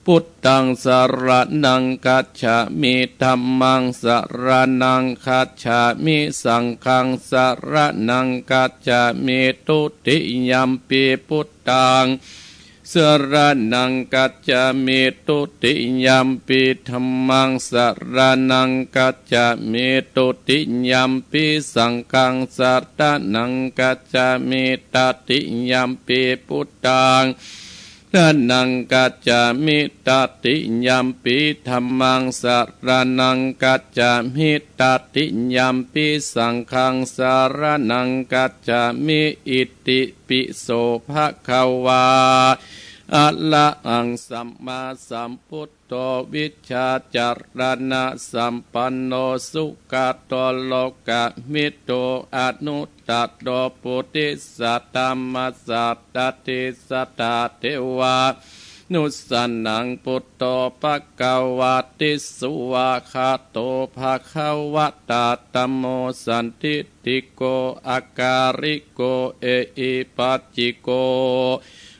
พุทธังสรณังคัจฉามิธัมมังสรณังคัจฉามิสังฆังสรณังคัจฉามิทุติยัมปิพุทธังสรณังคัจฉามิทุติยัมปิธัมมังสรณังคัจฉามิทุติยัมปิสังฆังสรณังคัจฉามิตติยัมปิพุทธังสรณังคัจฉามิตติยัมปิธัมมังสรณังคัจฉามิตติยัมปิสังฆังสรณังคัจฉามิอิติปิโสภะคะวาอะระหังสัมมาสัมพุทโธวิชชาจารณะสัมปันโนสุขโตโลกมิโตอนุตตโตปุติสัตตัมมัสสัตตติสัตตาเทวานุสันนังพุทโธภควาติสุวาคาโตภควตาธัมโมสันทิฏฐิโกอาการิโกเอหิปัจจิโก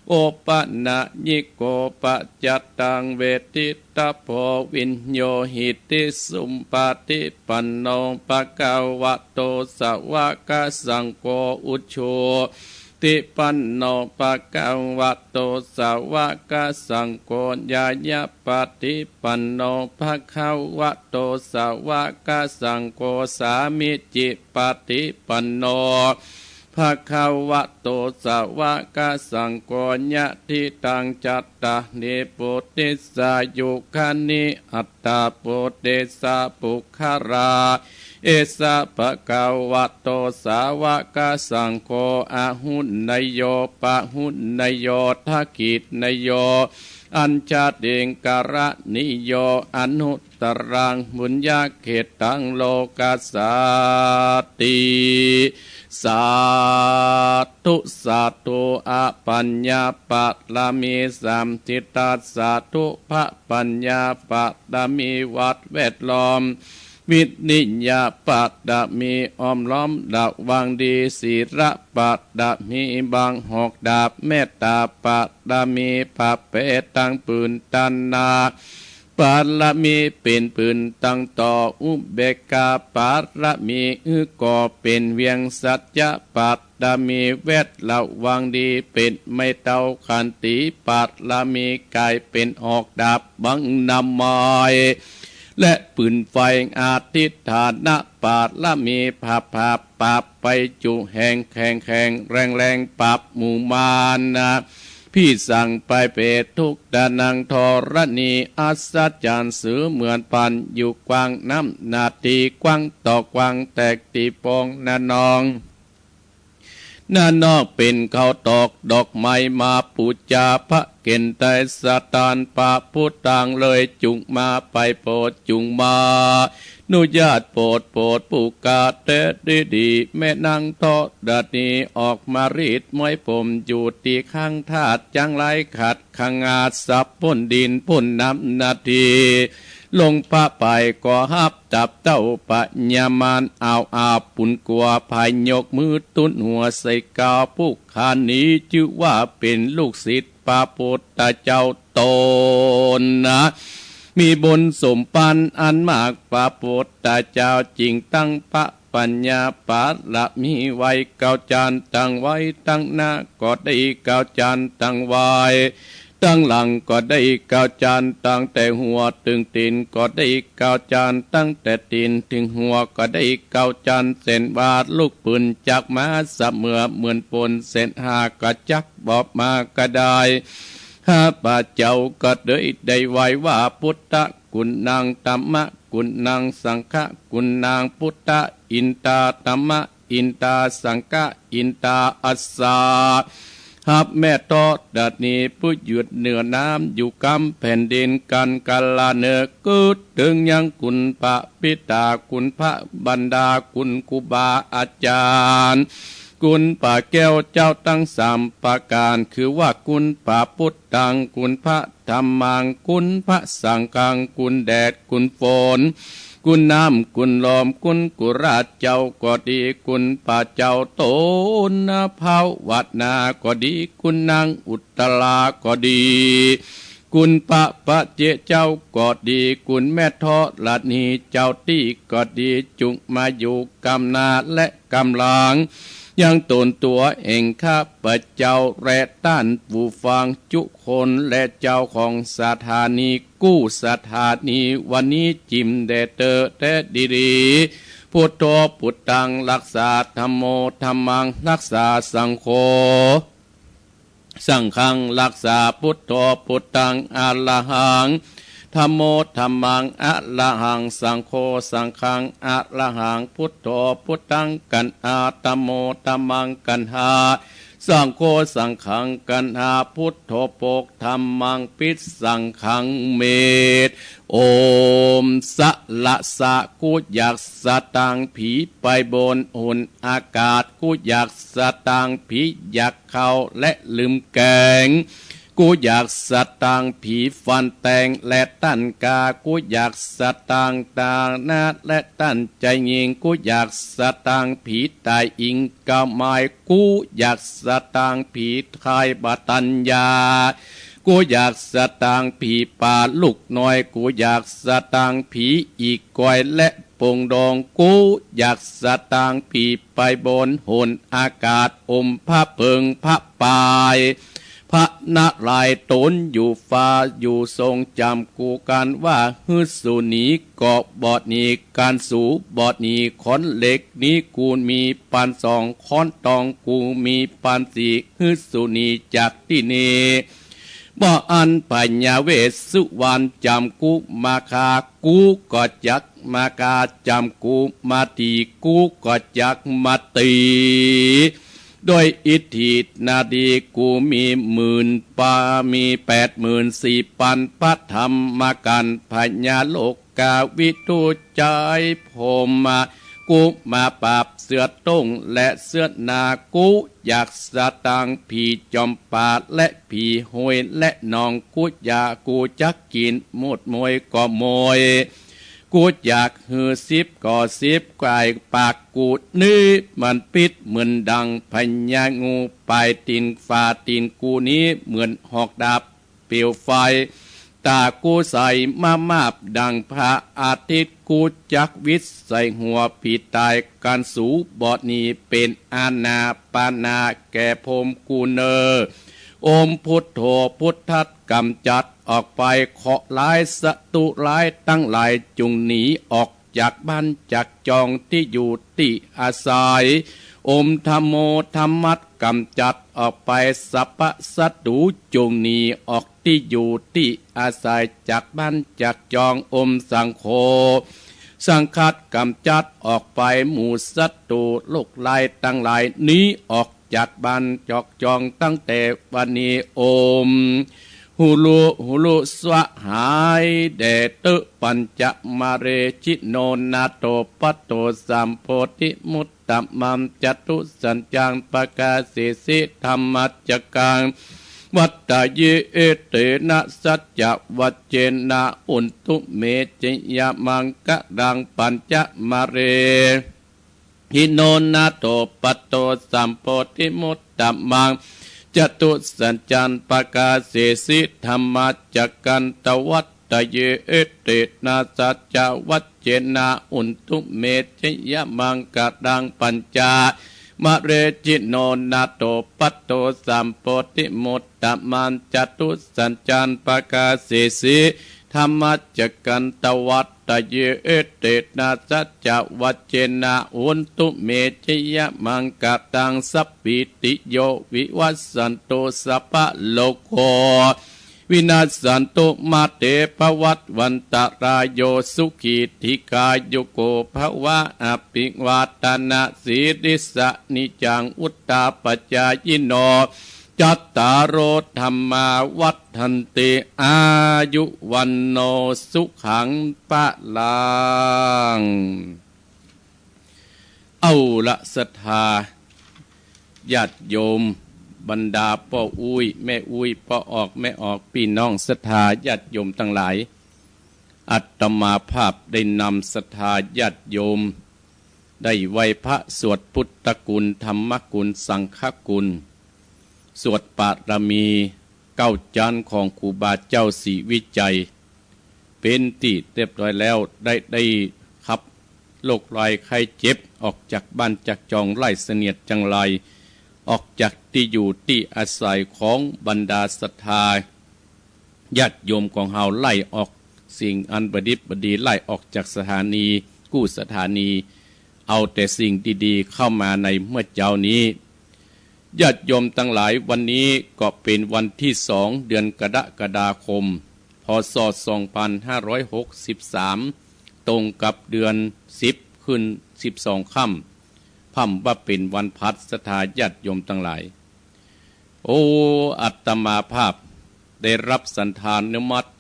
โอปะนะยิโกปะจัตตังเวทิตาโพวิญโยหิติสุมปฏิปันโนภควโตสาวกสังโฆอุชโชติปันโนภควโตสาวกสังโฆญายะปฏิปันโนภควโตสาวกสังโฆสามิจิปฏิปันโนภควโตสาวกสังโฆญะทิตังจัตตานิปุติสายุคานิอัตตาปุติสาปุคาราเอสะภควโตสาวกสังโฆอาหุนนโยปะหุนนโยทักขิตนโยอัญชาเดงการะนิโยอนุตรังบุญญาเขตังโลกัสสติสาธุสาธุอปัญญาปะละมีสัมทิตาสาธุพระปัญญาปะละมีวัดแวดล้อมวินิจญาปัตตะมีอ้อมล้อมดักวังดีศีระปัตตะมีบางหอกดาบเมตตาปัตตะมีปัปเปตังปืนตันนาปาละมีเป็นปืนตั้งต่ออุเบกขาปาละมีก่อเป็นเวียงสัจจะปัตตะมีเวทละวังดีเป็นไม่เต้าขันติปัตละมีกายเป็นออกดาบบังนำมอยและปืนไฟอาทิตฐานะปาดละมีภาพปาบไปจุแห่งแข่งแรงปับหมู่มานนะพี่สั่งไปเปตทุกดานังธรณีอัศจรรย์สือเหมือนปันอยู่กวางน้ำนาทีกว้างต่อกวางแตกตีปองนานองนอกเป็นเขาตอกดอกไม้มาปูจาพระเกณฑ์ไตสตานปะพุทธังเลยจุงมาไปโปรดจุงมานุญาตโปรดปูกาเตดีแม่นางทอดานีออกมารีดมวยผมอยู่ที่ข้างธาตุจังไรขัดขงาดสับพ่นดินพ่นน้ำนาทีลงพระไปก็ฮับจับเต้าปัญญามานอาปุ่นกลัวภายยกมือตุ้นหัวใส่กาวผู้ขานี้ชื่อว่าเป็นลูกศิษย์พระพุทธเจ้าตนนะมีบุญสมปันอันมากพระพุทธเจ้าจริงตั้งพระปัญญาปาละมีไว้เก้าจานตั้งไว้ตั้งหน้าก็ได้เก้าจานตั้งไว้ตั้งหลังก็ได้เก้าจานตั้งแต่หัวถึงตีนก็ได้เก้าจานตั้งแต่ตีนถึงหัวก็ได้เก้าจานเส้นบาทลูกปืนจากมาเสมอเหมือนปนเส้นหากระจักบอบมาก็ได้ข้าพเจ้าก็ได้ไว้ว่าพุทธคุณนางธรรมะคุณนางสังฆะคุณนางพุทธอินตาธรรมะอินตาสังฆะอินตาอัสสาฮับแม่ตอดานีผู้หยุดเหนือน้ำอยู่กำแผ่นดินกันกาลาเนกุดถึงยังคุณพระปิตาคุณพระบรรดาคุณครูบาอาจารย์คุณป่าแก้วเจ้าตั้งสามประการคือว่าคุณป่าพุทธังคุณพระธรรมังคุณพระสังฆังคุณแดดคุณฝนคุณน้ำคุณลมคุณกุราชเจ้าก็ดีคุณป่าเจ้าโตนะภาวัดนาก็ดีคุณนางอุตตราก็ดี กุณปะปะเจเจ้าก็ดีกุณแม่ทอละนีเจ้าตีก็ดีจุงมาอยู่กำนาและกำลังยังตนตัวเองข้าพเจ้าแร่ต้านผู้ฟังจุคนและเจ้าของสถานีกู้สถานีวันนี้จิมเดเตอแต่ดีๆพุทโธพุทธังรักษาธัมโมธัมมังรักษาสังโฆสังฆังรักษาพุทโธพุทธังอะระหังธัมโมธัมมังอะระหังสังโฆสังฆังอะระหังพุทโธพุทธังกันหาธัมโมธัมมังกันหาสังโฆสังฆังกันหาพุทโธโปกธัมมังปิสังฆังเมตโอมสะละสะกูอยากสตังผีไปบนหุ่นอากาศกูอยากสตังผีอยากเข้าและลืมแกงกูอยากสตังผีฟันแตงและตั้นกากูอยากสตังตานาและตั้นใจยิงกูอยากสตังผีตายอิงกะไมกูอยากสตังผีทายบาตัญญากูอยากสตังผีป่าลูกน้อยกูอยากสตังผีอีกก้อยและปงดองกูอยากสตังผีไปบนหุ่นอากาศอมพระเพิงพระปายพระนารายณ์ตนอยู่ฟ้าอยู่ทรงจำกูกันว่าฮึสุนีเกาะบอดนี้การสูบอดนี้ขอนเหล็กนี้กูมีปันสองขอนตองกูมีปันสี่ฮึสุนีจากที่นี้บ่อันปัญญาเวสสุวรรณจำกูมาคากูก็จักมาคาจำกูมาตีกูก็จักมาตีโดยอิทธินาดีกูมี10,000ปามี84,000พระธรรมกันปัญญาโลกกาวิทูใจผมมากูมาปราบเสือต้งและเสือนากูอยากสตังผีจอมป่าและผีหวยและนองกูอยากกูจักกินหมดมวยก็มวยกูอยากหือ10ก็10ไก่ปากกูนี้มันปิดเหมือนดังพญางูไปตีนฟ้าตีนกูนี้เหมือนหอกดาบเปลวไฟตากูใส่มาบดังพระอาทิตย์กูจักวิทย์ใส่หัวผีตายการสูบอดนี้เป็นอาณาปานาแก่พมกูเนอโอมพุทโธพุทธัดกำจัดออกไปเคาะลายศัตรูลายตั้งหลายจุงหนีออกจากบ้านจากจองที่อยู่ที่อาศัยอมธรรมโมธรรมัดกำจัดออกไปสัพพสัตรูจุงหนีออกที่อยู่ที่อาศัยจากบ้านจากจองอมสังโฆสังคัดกำจัดออกไปหมู่ศัตรูโลกลายตั้งหลายนี้ออกจากบ้านจอกจองตั้งแต่วันนี้โอมหูลุสวะหายเดตุปัญจมาเรจิโนนาโตปัตโตสัมโพธิมุตตมัมจตุสัญจังปกาสิสิธรรมจักกังวัตตาเยเอเตนะสัจจวัจเจนะอุนตุเมจยมังกะดังปัญจมาเรหิโนนาโตปัตโตสัมโพธิมุตตมังจตุสัญจันปกาเสสิธรรมจักกันตวัตตเยเอเตนะสัจจวัจเจนะอุนตุเมจยมังกะดังปัญจามะเรจิโนนาโตปัตโตสัมโพธิมุตตมันจตุสัญจันปกาเสสิธรรมจักกันตวัตตเยเอเตนะสัจจวัจเจนะอุนตุเมจยมังกะตังสัพพิติโยวิวัสสันโตสัพพะโลกโควินาศสันตุมาเตภวัตวันตรายโยสุขีธิกายุโกภวะอภิวาตนาสีริสะนิจังอุตตาปัจจายโนจัตตารโอธรรมาวัฏทันติอายุวันโนสุขังปะลังเอาละศรัทธาญาติโยมบรรดาพ่ออุ้ยแม่อุ้ยพ่อออกแม่ออกพี่น้องศรัทธาญาติโยมทั้งหลายอัตมาภาพได้นำศรัทธาญาติโยมได้ไหว้พระสวดพุทธกุลธรรมกุลสังฆกุลสวดปารมี เก้าจันทร์ของครูบาเจ้าศรีวิจัยเป็นที่เรียบร้อยแล้วได้ครับโรคลอยไข้เจ็บออกจากบ้านจากจองไล่เสนียดจังไรออกจากที่อยู่ที่อาศัยของบรรดาศรัทธาญาติโยมของเฮาไล่ออกสิ่งอันบดิบดีไล่ออกจากสถานีกู้สถานีเอาแต่สิ่งดีๆเข้ามาในเมื่อเจ้านี้ญาติโยมทั้งหลายวันนี้ก็เป็นวันที่2 เดือนกรกฎาคมพ.ศ. 2563ตรงกับเดือน10ขึ้น12ค่ำพ่ำว่าเป็นวันพัดสถาญาติโยมทั้งหลายโอ้อัตมาภาพได้รับสันธานอนุมัติ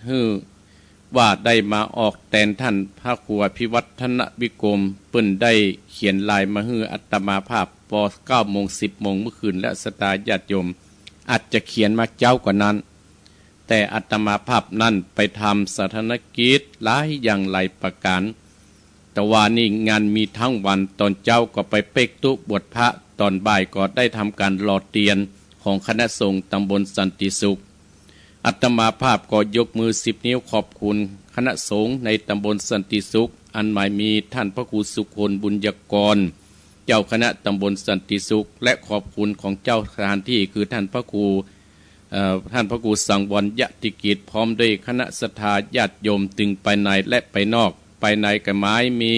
ว่าได้มาออกแทนท่านพระครูอภิวัฒนวิกรมเปิ้นได้เขียนลายมาอัตมาภาพป9 โมง 10 โมงเมื่อคืนและสตาญาติโยมอาจจะเขียนมาเจ้ากว่านั้นแต่อัตมาภาพนั้นไปทำสถานกิจหลายอย่างหลายประการแต่ว่านี่งานมีทั้งวันตอนเจ้าก็ไปเป๊กตุบวชพระตอนบ่ายก็ได้ทำการหล่อเตียนของคณะสงฆ์ตำบลสันติสุขอัตมาภาพก็ยกมือ10 นิ้วขอบคุณคณะสงฆ์ในตำบลสันติสุขอันหมายมีท่านพระครูสุคนบุญยกรเจ้าคณะตำบลสันติสุขและขอบคุณของเจ้าสถานที่คือท่านพระครูสังวรยติกิจพร้อมด้วยคณะศรัทธาญาติโยมตึงไปในและไปนอกไปในกระไม้มี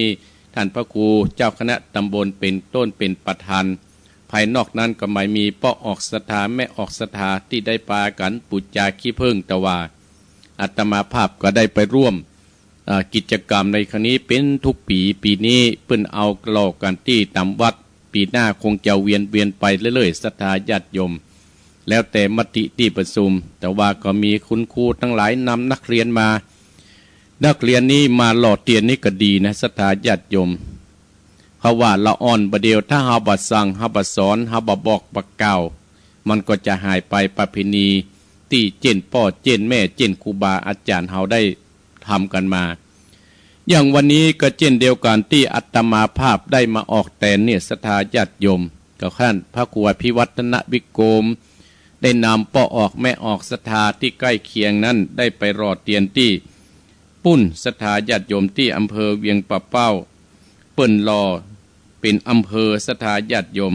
ท่านพระครูเจ้าคณะตำบลเป็นต้นเป็นประธานภายนอกนั้นก็หมายมีป้อออกศรัทธาแม่ออกศรัทธาที่ได้ปากันปุจจาขี้เพิ่งตะวาอาตมาภาพก็ได้ไปร่วมกิจกรรมในครั้งนี้เป็นทุกปีนี้เปิ้นเอากลอกกันที่ตามวัดปีหน้าคงจะเวียนไปเรื่อยๆศรัทธาญาติโยมแล้วแต่มติที่ประชุมแต่ว่าก็มีคุณครูทั้งหลายนำนักเรียนมานักเรียนนี้มาหล่อเตียนนี่ก็ดีนะศรัทธาญาติโยมเพราะว่าละอ่อนประเดียวถ้าเฮาบ่สั่งเฮาบ่สอนเฮาบ่บอกบ่กล่าวมันก็จะหายไปประเพณีที่เจนพ่อเจนแม่เจนครูบาอาจารย์เฮาได้ทำกันมาอย่างวันนี้ก็เช่นเดียวกันที่อัตมาภาพได้มาออกแทนเนี่ยศรัทธาญาติโยมกับท่านพระครูอภิวัฒนวิกรมได้นำป้อออกแม่ออกศรัทธาที่ใกล้เคียงนั้นได้ไปรอเตียนที่ปุ้นศรัทธาญาติโยมที่อำเภอเวียงปะเป้าเปิ้นรอเป็นอำเภอศรัทธาญาติโยม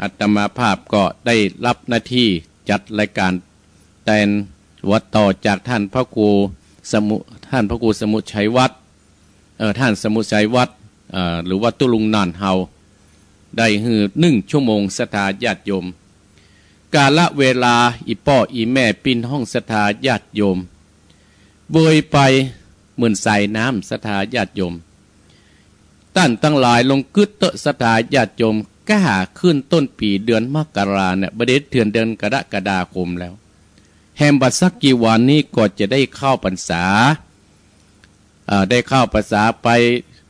อาตมาภาพก็ได้รับหน้าที่จัดรายการแทนวัดต่อจากท่านพระครูสมุชัยวัดท่านสมุชัยวัดหรือว่าตุลุงนานเฮาได้1 ชั่วโมงศรัทธาญาติโยมกาละเวลาอีป้ออีแม่ปินห้องศรัทธาญาติโยมเบยไปเหมือนใส่น้ำศรัทธาญาติโยมท่านตั้งหลายลงกึศเตศรัทธาญาติโยมกล้าขึ้นต้นปีเดือนมกราเนี่ยบดิษฐ์เดือนกรกฎาคมแล้วแฮมบัดสักกี่วันนี้ก็จะได้เข้าพรรษาได้เข้าพรรษาไป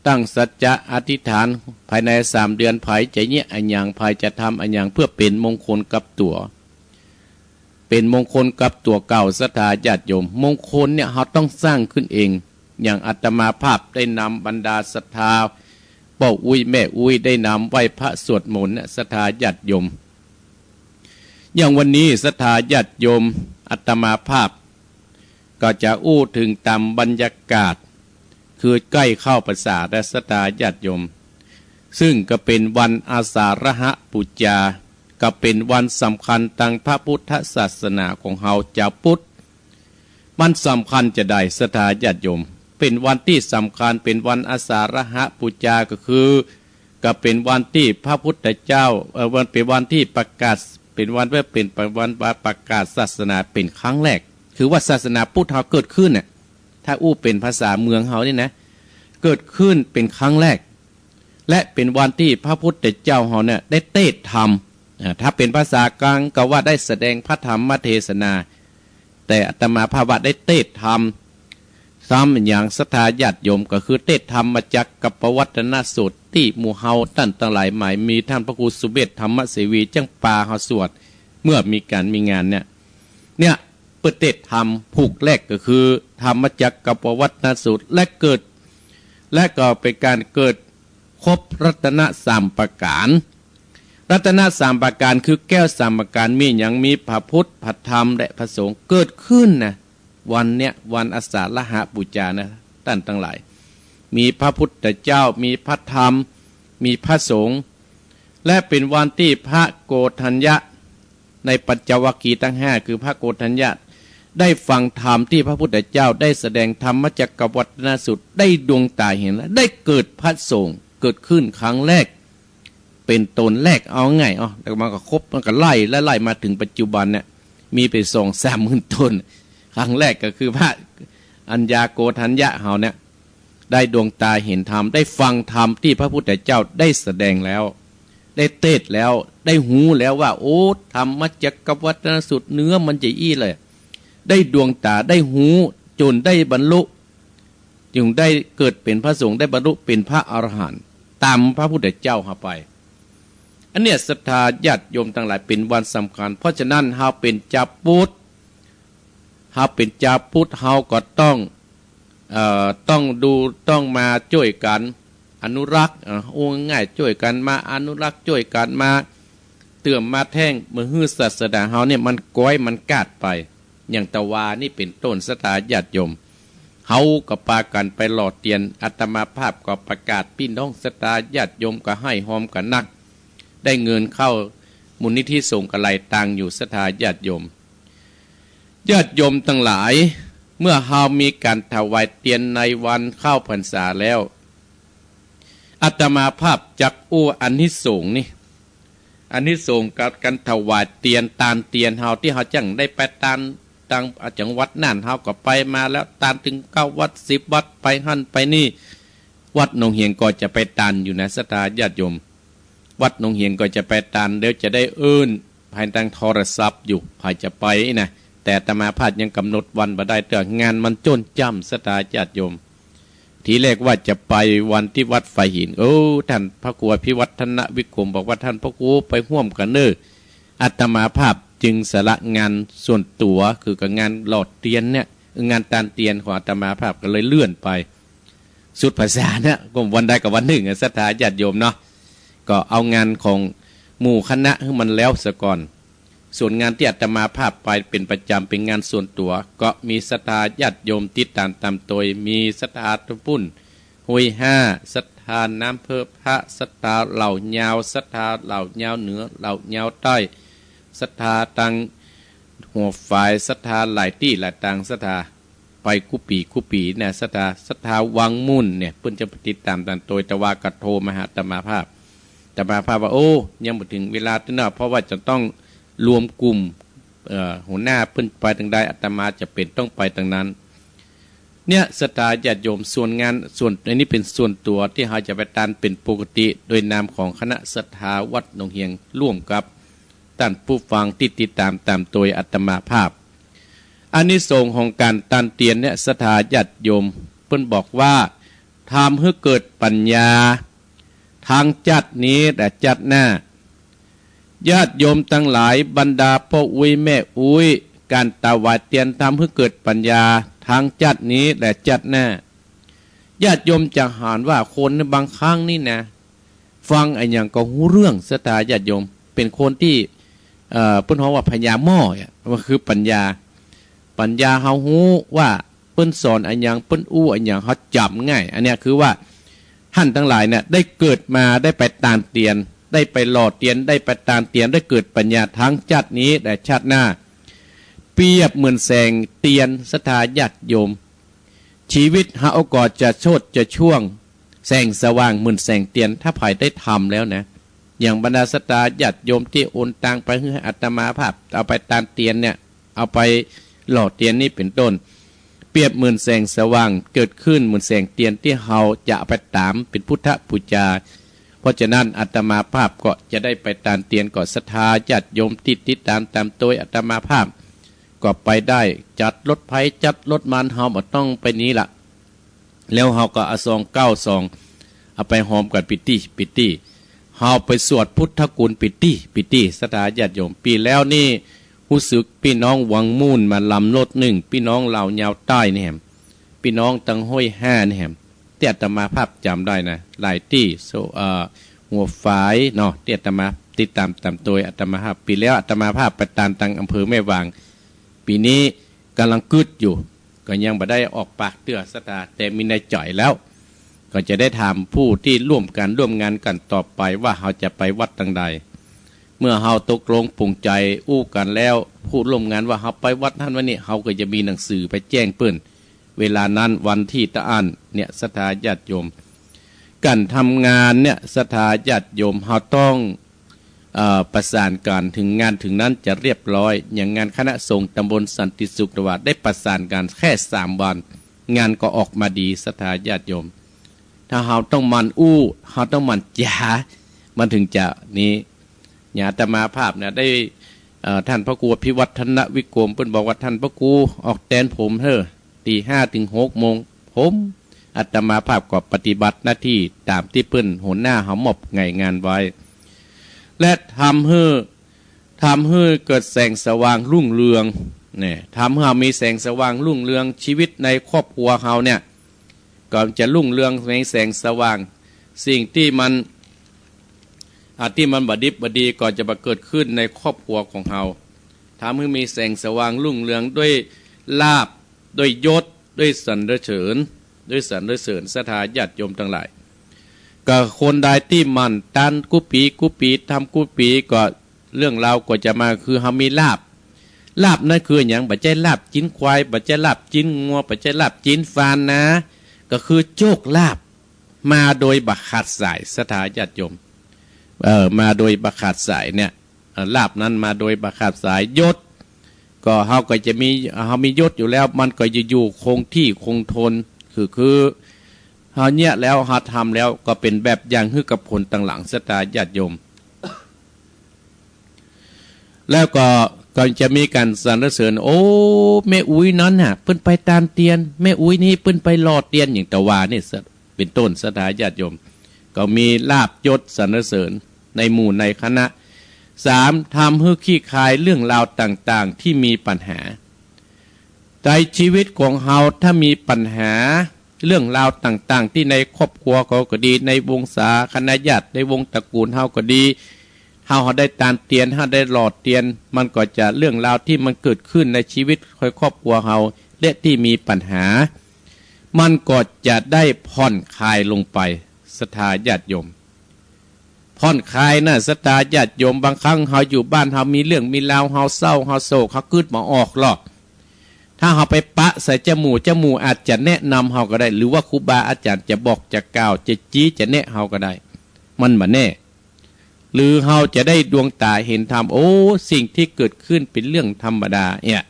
ตั้งสัจจะอธิษฐานภายใน3 เดือนภายจะเนี่ยอันอย่างภายจะทำอันอย่างเพื่อเป็นมงคลกับตัวเป็นมงคลกับตัวเก่าศรัทธาญาติโยมมงคลเนี่ยเราต้องสร้างขึ้นเองอย่างอาตมาภาพได้นำบรรดาศรัทธาป้าอุ้ยแม่อุ้ยได้นำไหว้พระสวดมนต์ศรัทธาญาติโยมอย่างวันนี้ศรัทธาญาติโยมอาตมาภาพก็จะอู้ถึงตามบรรยากาศคือใกล้เข้าพรรษาและศรัทธาญาติโยมซึ่งก็เป็นวันอาสาฬหบูชาก็เป็นวันสำคัญทางพระพุทธศาสนาของเฮาชาวพุทธมันสำคัญจะได้ศรัทธาญาติโยมเป็นวันที่สำคัญเป็นวันอาสาฬหบูชาก็คือก็เป็นวันที่พระพุทธเจ้าวันเป็นวันที่ประกาศเป็นวันว่าเป็นวันประกาศศาสนาเป็นครั้งแรกคือว่าศาสนาพุทธเฮาเกิดขึ้นเนี่ยถ้าอู้เป็นภาษาเมืองเฮานี่นะเกิดขึ้นเป็นครั้งแรกและเป็นวันที่พระพุทธเจ้าเฮาเนี่ยได้เทศธรรมถ้าเป็นภาษากลางก็ว่าได้แสดงพระธรรมเทศนาแต่อาตมาภาพได้เทศธรรมซ้ำอย่างศรัทธาญาติโยมก็คือเทศธรรมมาจากกัปปวัตนสูตรที่หมู่เฮาท่านทั้งหลายหมายมีท่านพระครูสุเบศธรรมเสวีจังปาเฮาสวดเมื่อมีการมีงานเนี่ยเปิดเทศธรรมผูกแรกก็คือธรรมมาจากกัปปวัตนสูตรและเกิดและก็เป็นการเกิดครบรัตน3 ประการ รัตนะสามประการคือแก้วสามประการมีอย่างมีพระพุทธพระธรรมและพระสงฆ์เกิดขึ้นนะวันเนี้ยวันอาสาฬหบูชานะท่านทั้งหลายมีพระพุทธเจ้ามีพระธรรมมีพระสงฆ์และเป็นวันที่พระโกฏัญญะในปัญจวัคคีย์ทั้งห้าคือพระโกฏัญญะได้ฟังธรรมที่พระพุทธเจ้าได้แสดงธรรมจักรวัฏนสูตรได้ดวงตาเห็นและได้เกิดพระสงฆ์เกิดขึ้นครั้งแรกเป็นตนแรกเอาไงแล้วมันก็ครบมันก็ไล่และไล่มาถึงปัจจุบันเนี่ยมีไป2-3 หมื่นตนครั้งแรกก็คือพระอัญญาโกฏัญญะเฮาเนี่ยได้ดวงตาเห็นธรรมได้ฟังธรรมที่พระพุทธเจ้าได้แสดงแล้วได้เทศแล้วได้หูแล้วว่าโอ้ธรรมจักรวัฏนสูตรเนื้อมันจะอี้เลยได้ดวงตาได้หูจนได้บรรลุจึงได้เกิดเป็นพระสงฆ์ได้บรรลุเป็นพระอรหันต์ตามพระพุทธเจ้าเข้าไปอันเนี้ยศรัทธาญาติโยมทั้งหลายเป็นวันสำคัญเพราะฉะนั้นเฮาเป็นชาวพุทธเฮาเป็นชาวพุทธเฮาก็ต้องดูต้องมาช่วยกันอนุรักษ์ง่ายช่วยกันมาอนุรักษ์ช่วยกันมาเตื่อมมาแท่งมือฮื้อศาสนาเฮาเนี่ยมันก้อยมันกาดไปอย่างตะวานี่เป็นต้นศรัทธาญาติโยมเฮาก็ปากันไปหล่อเตียนอาตมาภาพก็ประกาศพี่น้องศรัทธาญาติโยมก็ให้หอมกันนักได้เงินเข้ามูลนิธิส่งกระไรตังอยู่ศรัทธาญาติโยมทั้งหลายเมื่อเฮามีการถวายเตียนในวันเข้าพรรษาแล้วอาตมาภาพจักอานิสงส์นี่อานิสงส์กับการถวายเตียนตานเตียนเฮาที่เฮาจังได้ไปตานตังจังวัดนั่นเฮาก็ไปมาแล้วตานถึง9 วัด10 วัดไปหั่นไปนี่วัดหนองเฮียงก็จะไปตานอยู่นะศรัทธาญาติโยมวัดหนองเฮียงก็จะไปตานเดี๋ยวจะได้ภายทางโทรศัพท์อยู่ภายจะไปนะแต่อาตมาภาพยังกำหนดวันบ่ได้เตื่องานมันจนจ้ำศรัทธาญาติโยมทีแรกว่าจะไปวันที่วัดไฟหินท่านพระครูพิวัฒนวิกรมบอกว่าท่านพระครูไปร่วมกันเนออาตมาภาพจึงสละงานส่วนตัวคือกับงานหลอดเตียนเนี่ยงานตานเตียนของอาตมาภาพก็เลยเลื่อนไปสุดภาษาเนี่ยก็วันใดกับวันหนึ่งศรัทธาญาติโยมเนาะก็เอางานของหมู่คณะให้มันแล้วซะก่อนส่วนงานที่อาตมาภาพไปเป็นประจำเป็นงานส่วนตัวก็มีศรัทธาญาติโยมติดตามโดยมีศรัทธาตุปุ่นห้วย5ศรัทธาน้ำเพื่อพระศรัทธาเหล่ายาวศรัทธาเหล่ายาวเหนือเหล่ายาวใต้ศรัทธาตังหัวฝ่ายศรัทธาหลายที่หลายตังศรัทธาไปกุปีเนี่ยศรัทธาวังมุ่นเนี่ยเพิ่นจะติดตามโดยแต่ว่ากระโทรมาหาอาตมาภาพว่ายังบ่ถึงเวลาที่น่ะเพราะว่าจะต้องรวมกลุ่มหัวหน้าเพิ่นไปทางใดอาตมาจะเป็นต้องไปทางนั้นเนี่ยศรัทธาญาติโยมส่วนงานส่วนอันนี้เป็นส่วนตัวที่เฮาจะไปตานเป็นปกติโดยนามของคณะศรัทธาวัดหนองเฮียงร่วมกับท่านผู้ฟังที่ติดตามโดยอาตมาภาพอานิสงส์ของการตานเตียนเนี่ยศรัทธาญาติโยมเพิ่นบอกว่าทำให้เกิดปัญญาทางจัดนี้แต่จัดหน้าญาติโยมทั้งหลายบรรดาพ่ออุ้ยแม่อุ้ยการถวายเตียนทำให้เกิดปัญญาทางจัดนี้และจัดหน้าญาติโยมจะหานว่าคนในบางครั้งนี่นะฟังไอ้อย่างก็หูเรื่องศรัทธาญาติโยมเป็นคนที่เพิ่นเฮาว่าพญาหม้อมันคือปัญญาเฮาฮู้ว่าเพิ่นสอนไอ้อย่างเพิ่นไอ้อย่างเฮาจำง่ายอันเนี้ยคือว่าท่านทั้งหลายเนี่ยได้เกิดมาได้ไปตามเตียนได้ไปหล่อเตียนได้ไปตามเตียนได้เกิดปัญญาทั้งชาตินี้และชาติหน้าเปรียบเหมือนแสงเตียนศรัทธาญาติโยมชีวิตเฮาก็จะโชดจะช่วงแสงสว่างเหมือนแสงเตียนถ้าไผได้ทำแล้วนะอย่างบรรดาศรัทธาญาติโยมที่โอนตังไปให้อาตมาภาพเอาไปตามเตียนเนี่ยเอาไปหล่อเตียนนี่เป็นต้นเปรียบเหมือนแสงสว่างเกิดขึ้นเหมือนแสงเตียนที่เฮาจะเอาไปตามเป็นพุทธบูชาเพราะฉะนั้นอาตมาภาพก็จะได้ไปตามเตียนก่อศรัทธาญาติโยมติดตามโดยอาตมาภาพก็ไปได้จัดรถไผจัดรถมันเฮาบ่ต้องไปนี้ล่ะแล้วเฮาก็เอาซอง9 ซองเอาไปหอมกันปิตี้เฮาไปสวดพุทธคุณปิตี้ศรัทธาญาติโยมปีแล้วนี่รู้สึกพี่น้องวังมูนมาลำรถ1พี่น้องเหล่ายาวใต้นี่แหมพี่น้องตังห้วย5นี่แหมที่อาตมาภาพจำได้นะหลายที่หัวฝายเนาะที่อาตมา ติดตามโดยอาตมาภาพปีแล้วอาตมาภาพไปตามตังอำเภอแม่วางปีนี้กำลังกึดอยู่ก็ยังบ่ได้ออกปากเตือสตาแต่มีในจ่อยแล้วก็จะได้ถามผู้ที่ร่วมงานกันต่อไปว่าเขาจะไปวัดต่างใดเมื่อเขาตกลงปรุงใจอู้กันแล้วผู้ร่วมงานว่าเขาไปวัดนั้นวันนี้เขาก็จะมีหนังสือไปแจ้งเปิ้นเวลานั้นวันที่ตะอันเนี่ยศรัทธาญาติโยมการทำงานเนี่ยศรัทธาญาติโยมเขาต้องประสานการถึงงานถึงนั้นจะเรียบร้อยอย่างงานคณะสงฆ์ตำบลสันติสุขจังหวัดได้ประสานการแค่3 วันงานก็ออกมาดีศรัทธาญาติโยมถ้าเราต้องมันอู้เราต้องมันจ๋ามันถึงจะนี้ญาติมาภาพเนี่ยได้ท่านพระครูพิวัฒนวิกรมเพิ่นบอกว่าท่านพระครูออกแตนผมเถอะตี 5 ถึง 6 โมงผมอาตมาภาพก็ปฏิบัติหน้าที่ตามที่เพิ่นหัวหน้าเขามอบไงงานไว้และทำให้เกิดแสงสว่างรุ่งเรืองเนี่ยทำให้มีแสงสว่างรุ่งเรืองชีวิตในครอบครัวเขาเนี่ยก็จะรุ่งเรืองในแสงสว่างสิ่งที่มันบดิบดีก็จะมาเกิดขึ้นในครอบครัวของเราทำให้มีแสงสว่างรุ่งเรืองด้วยลาภด้วยยศด้วยสรรเสริญศรัทธาญาติโยมทั้งหลายก็คนใดที่มันตันกุปีทำกุปีก็เรื่องราวก็จะมาคือเขามีลาภนั่นคืออย่างบัจจัยลาภจิ้นควายบัจจัยลาภจิ้นงัวบัจจัยลาภจิ้นฟานนะก็คือโชคลาภมาโดยบักขาดสายศรัทธาญาติโยมมาโดยบักขาดสายเนี่ยลาภนั้นมาโดยบักขาดสายยศก็เขาก็จะมียศอยู่แล้วมันก็จะอยู่คงที่คงทนคือเขาเนี่ยแล้วเขาทำแล้วก็เป็นแบบอย่างให้กับคนต่างหลังศรัทธาญาติโยมแล้วก็จะมีการสรรเสริญโอ้แม่อุ้ยนั้นน่ะเพิ่นไปตามเตียนแม่อุ้ยนี่เพิ่นไปหลอดเตียนอย่างตะวานี่เป็นต้นศรัทธาญาติโยมก็มีลาภยศสรรเสริญในหมู่ในคณะ3ทำให้ขี้คายเรื่องราวต่างๆที่มีปัญหาในชีวิตของเฮาถ้ามีปัญหาเรื่องราวต่างๆที่ในครอบครัวเขาก็ดีในวงศาคณะญาติในวงตระกูลเฮาก็ดีเฮาได้ตามเตียนเฮาได้หลอดเตียนมันก็จะเรื่องราวที่มันเกิดขึ้นในชีวิตครอบครัวเฮาและที่มีปัญหามันก็จะได้ผ่อนคลายลงไปศรัทธาญาติโยมผ่อนคลายนะศรัทธาญาติโยมบางครั้งเฮาอยู่บ้านเฮามีเรื่องมีราวเฮาเศร้าเฮาโศกเฮากึดมาออกหรอกถ้าเฮาไปปะใส่จมูกอาจจะแนะนำเฮาก็ได้หรือว่าครูบาอาจารย์จะบอกจะกล่าวจะจี้จะแนะเฮาก็ได้มันบ่แน่หรือเฮาจะได้ดวงตาเห็นธรรมโอ้สิ่งที่เกิดขึ้นเป็นเรื่องธรรมดาเนี่ย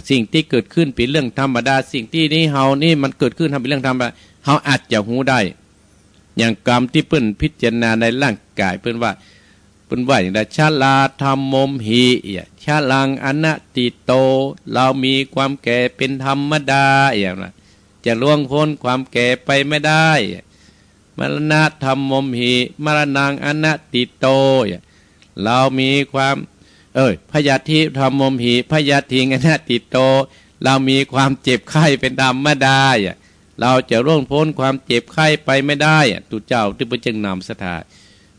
สิ่งที่เกิดขึ้นเป็นเรื่องธรรมดาสิ่งที่นี่เฮานี่มันเกิดขึ้นทำเป็นเรื่องธรรมดาเฮาอาจจะหูได้อย่างกรรมที่เปิ้นพิจารณาในร่างกายเปิ้นว่าอย่างใดชาลาธรรมมมหิชาลังอนัตติโตเรามีความแก่เป็นธรรมดาอย่างนั้นจะล่วงพ้นความแก่ไปไม่ได้มรณะธรรมมมหิมรณังอนัตติโตเรามีความพยาธิธรรมมมหิพยาธิอนัตติโตเรามีความเจ็บไข้เป็นธรรมดาเราจะล่วงพ้นความเจ็บไข้ไปไม่ได้ตุเจ้าที่พระจึงนำศรัทธา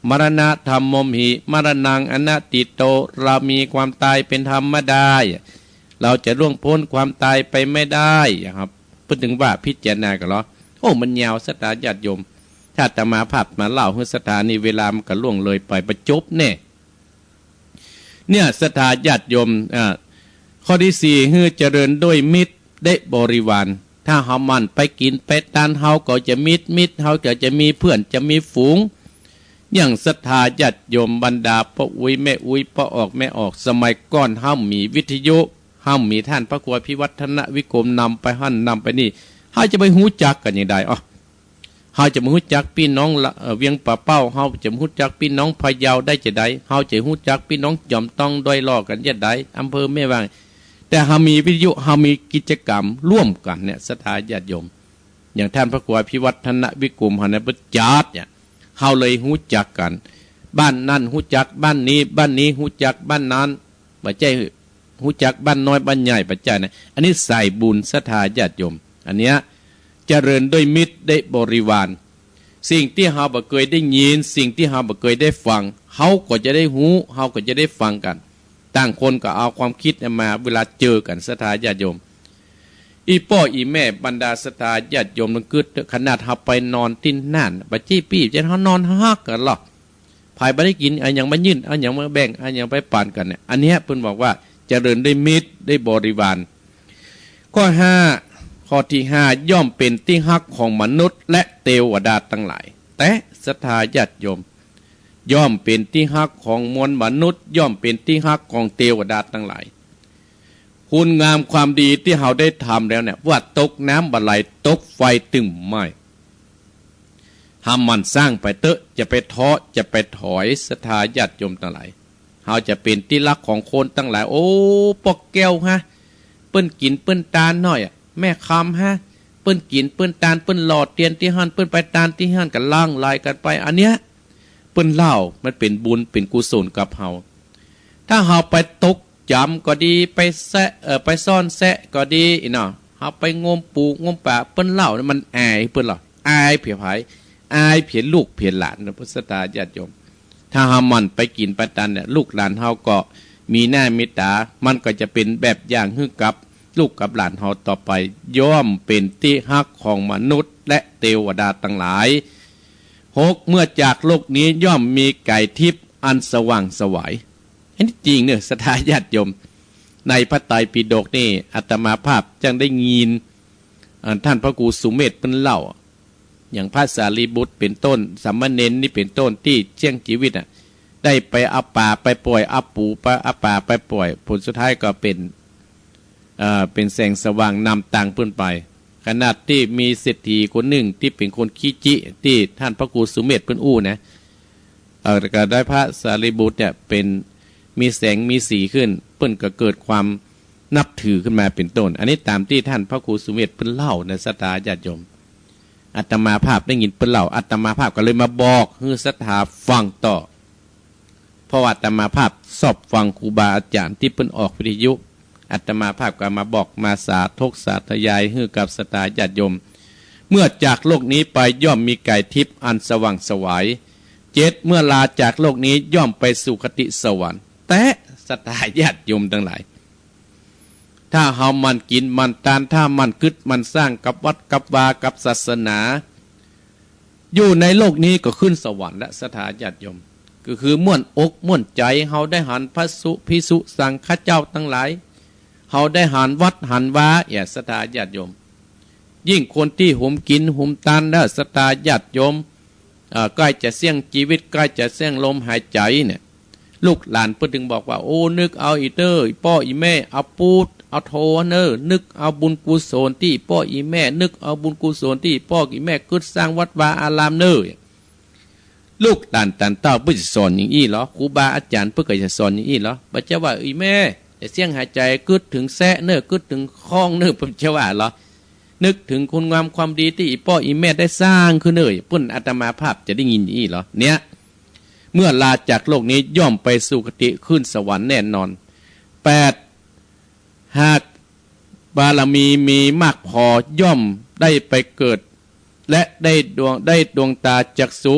มรณะธรรมมมหิมรณังอนัตติโตเรามีความตายเป็นธรรมดาเราจะล่วงพ้นความตายไปไม่ได้ครับพูดถึงว่าพิจารณากันเหรอโอ้มันยาวศรัทธาญาติโยมถ้าจะมาภาพมาเล่าให้ศรัทธานี่เวลามันก็ล่วงเลยไปประจบเนี่ยศรัทธาญาติโยมข้อที่4คือเจริญด้วยมิตรได้บริวารถ้าเฮามันไปกินไปทานเฮาก็จะมิตรเฮาก็จะมีเพื่อนจะมีฝูงอย่างศรัทธาญาติโยมบรรดาพ่ออุ้ยแม่อุ้ยพ่อออกแม่ออกสมัยก่อนเฮามีวิทยุเฮามีท่านพระครูพิวัฒนวิกรมนำไปหั่นนำไปนี่เฮาจะไปหูจักกันอย่างใดเฮาจะมาหูจักพี่น้องเวียงป่าเป้าเฮาจะหูจักพี่น้องพะเยาได้จะใดเฮาจะหูจักพี่น้องจอมต้องด้อยล่อกันจะใดอำเภอแม่วางแต่เฮามีวิทยุเฮามีกิจกรรมร่วมกันเนี่ยศรัทธาญาติโยมอย่างท่านพระครูพิวัฒนวิกรมหันนะประจัดเนี่ยเฮาเลยหูจักกันบ้านนั้นหูจักบ้านนี้หูจักบ้านนั้นบ่ใช่หูจักบ้านน้อยบ้านใหญ่บ่ใช่นะอันนี้ใส่บุญศรัทธาญาติโยมอันเนี้ยเจริญด้วยมิตรได้บริวาร สิ่งที่เฮาบ่เคยได้ยินสิ่งที่เฮาบ่เคยได้ฟังเฮาก็จะได้หูเฮาก็จะได้ฟังกันต่างคนก็เอาความคิดมาเวลาเจอกันศรัทธาญาติโยมอีพ่ออีแม่บรรดาศรัทธาญาติโยมนั่นคือขนาดเฮาไปนอนที่นั่นบัดจี้ปี้จะเฮานอนฮักกันหรอกภายบ่ได้กินอันหยังมายื่นอันหยังมาแบ่งอันหยังไปปานกันเนี่ยอันเนี้ยเพิ่นบอกว่าเจริญได้มิตรได้บริวารข้อ5ข้อที่5ย่อมเป็นที่ฮักของมนุษย์และเทวดาทั้งหลายแต่ศรัทธาญาติโยมย่อมเป็นที่ฮักของมวลมนุษย์ย่อมเป็นที่ฮักของเทวดาทั้งหลายคุณงามความดีที่เราได้ทำแล้วเนี่ยว่าตกน้ำบะไหลตกไฟตึงไหม้ทำมันสร้างไปเตอะจะไปท้อจะไปถอยศรัทธาญาติโยมทั้งหลายเราจะเป็นที่รักของคนทั้งหลายโอ้ปอกแก้วฮะเปิ้นกินเปิ้นตาลหน่อยแม่คำฮะเปิ้นกินเปิ้นตาลเปิ้นหลอดเตียนที่หันเปิ้นไปตาลที่หันกันล่างลายกันไปอันเนี้ยเปิ้นเล่ามันเป็นบุญเป็นกุศลกับเฮาถ้าเฮาไปตกจำก็ดีไปแซะไปซ่อนแซะก็ดีเนาะเฮาไปงมปูงมป่าเปิ้นเล่ามันอายเปิ้นหรออายเผียไผอายเผียลูกเผียหลานนะพุทธศรัทธาญาติโยมถ้าเฮามันไปกินไปตันเนี่ยลูกหลานเฮาก็มีหน้าเมตตามันก็จะเป็นแบบอย่างให้กับลูกกับหลานเฮาต่อไปย่อมเป็นที่ฮักของมนุษย์และเทวดาทั้งหลาย6เมื่อจากโลกนี้ย่อมมีไก่ทิพย์อันสว่างไสวอันนี้จริงเนี่ยศรัทธาญาติโยมในพระไตรปิฎกนี่อาตมาภาพจังได้ยินท่านพระครูสุเมธเพิ่นเล่าอย่างพระสารีบุตรเป็นต้นสัมมเณรนี่เป็นต้นที่เชี่ยงชีวิตได้ไปเอาป่าไปปล่อยเอาปูไปเอาป่าไปปล่อยผลสุดท้ายก็เป็นแสงสว่างนำต่างเพิ่นไปขนาดที่มีเศรษฐีคนหนึ่งที่เป็นคนขี้จิที่ท่านพระครูสุเมธเพิ่นอู้นะก็ได้พระสารีบุตรเนี่ยเป็นมีแสงมีสีขึ้นเพิ่นก็เกิดความนับถือขึ้นมาเป็นต้นอันนี้ตามที่ท่านพระครูสุเมธเพิ่นเล่าในศรัทธาญาติโยมอาตมาภาพได้ยินเพิ่นเล่าอาตมาภาพก็เลยมาบอกให้ศรัทธาฟังต่อเพราะว่าอาตมาภาพสอบฟังครูบาอาจารย์ที่เพิ่นออกวิทยุอาตมาภาพก็มาบอกมาสาธกสาธยายให้กับศรัทธาญาติโยมเมื่อจากโลกนี้ไปย่อมมีไก่ทิพย์อันสว่างไสว7เมื่อลาจากโลกนี้ย่อมไปสู่คติสวรรค์แต่ศรัทธาญาติโยมทั้งหลายถ้าเฮามันกินมันตานถ้ามันคึดมันสร้างกับวัดกับวากับศาสนาอยู่ในโลกนี้ก็ขึ้นสวรรค์และศรัทธาญาติโยมก็คือม่วนอกม่วนใจเฮาได้หันพระสุภิสุสังฆเจ้าทั้งหลายเฮาได้หันวัดหันวาอย่าศรัทธาญาติโยมยิ่งคนที่หุมกินหุมตานและศรัทธาญาติโยมใกล้จะเสี่ยงชีวิตใกล้จะเสี่ยงลมหายใจเนี่ยลูกหลานเพิ่นถึงบอกว่าโอ้นึกเอาอีเตอร์พ่ออีแม่เอาปูดเอาโทเนอนึกเอาบุญกุศลที่พ่ออีแม่นึกเอาบุญกุศลที่พ่ออีแม่กึศสร้างวัดวาอารามเนอลูกหลานตันเต้าเพิ่นสิสอนอย่างอี้เหรอครูบาอาจารย์เพิ่นก็จะสอนอย่างอี้เหรอบ่จะว่าอีแม่จะเสี่ยงหายใจกึศถึงแซะเนอกึศถึงคล้องเนอเพิ่นจะว่าเหรอนึกถึงคุณงามความดีที่พ่ออีแม่ได้สร้างขึ้นเนอเพิ่นอาตมาภาพจะได้ยินอย่างอี้เหรอเนี่ยเมื่อลาจากโลกนี้ย่อมไปสู่คติขึ้นสวรรค์แน่นอน8หากบารมีมากพอย่อมได้ไปเกิดและได้ดวงตาจักษุ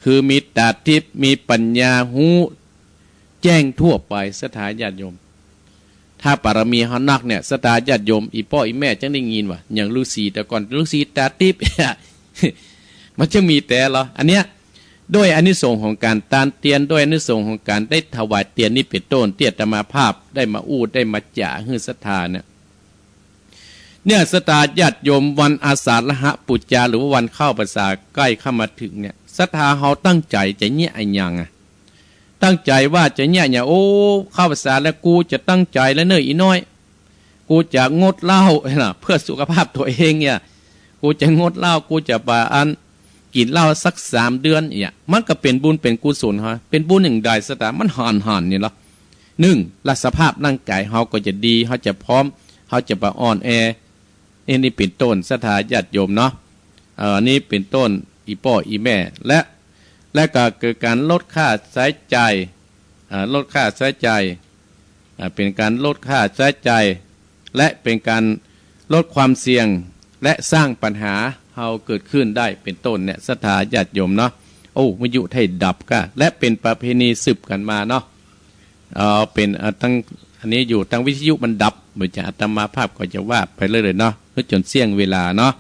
คือมีตาทิพย์มีปัญญาหูแจ้งทั่วไปศรัทธาญาติโยมถ้าบารมีเฮานักเนี่ยศรัทธาญาติโยมอีพ่ออีแม่จังได้ยินว่าอย่างฤาษีแต่ก่อนฤาษีตาทิพย์ มันจะมีแต่เหรออันเนี้ยด้วยอานิสงส์ของการตานเตียนด้วยอานิสงส์ของการได้ถวายเตียนนี่เป็นต้นที่อาตมาภาพได้มาอู้ได้มาจ่าให้ศรัทธาเนี่ยศรัทธาญาติโยมวันอาสาฬหปุจจาหรือว่าวันเข้าพรรษาใกล้เข้ามาถึงเนี่ยศรัทธาเฮาตั้งใจจะเนี่ยไอ้ยังตั้งใจว่าจะเนี่ยโอ้เข้าพรรษาแล้วกูจะตั้งใจแล้วเนยอีน้อยกูจะงดเหล้าเพื่อสุขภาพตัวเองเนี่ยกูจะงดเหล้ากูจะปาอันกินเหล้าสัก3 เดือนเนี่ยมันก็เป็นบุญเป็นกุศลฮะเป็นบุญหนึ่งใดสตามันห่อนนี่เหรอ1ละสภาพร่างกายเฮาก็จะดีเฮาจะพร้อมเฮาจะบ่อ่อนแอนี่เป็นต้นศรัทธาญาติโยมเนาะนี่เป็นต้นอีพ่ออีแม่และก็เกิดการลดค่าใช้จ่ายลดค่าใช้จ่ายเป็นการลดค่าใช้จ่ายและเป็นการลดความเสี่ยงและสร้างปัญหา เฮาเกิดขึ้นได้เป็นต้นเนี่ยศรัทธาญาติโยมเนาะโอ้วิทยุไทยดับก็และเป็นประเพณีสืบกันมาเนาะเป็นตั้งอันนี้อยู่ตั้งวิทยุมันดับเหมือนจะอาตมาภาพก็จะว่าไปเลยเนาะเพื่อจนเสี่ยงเวลาเนาะ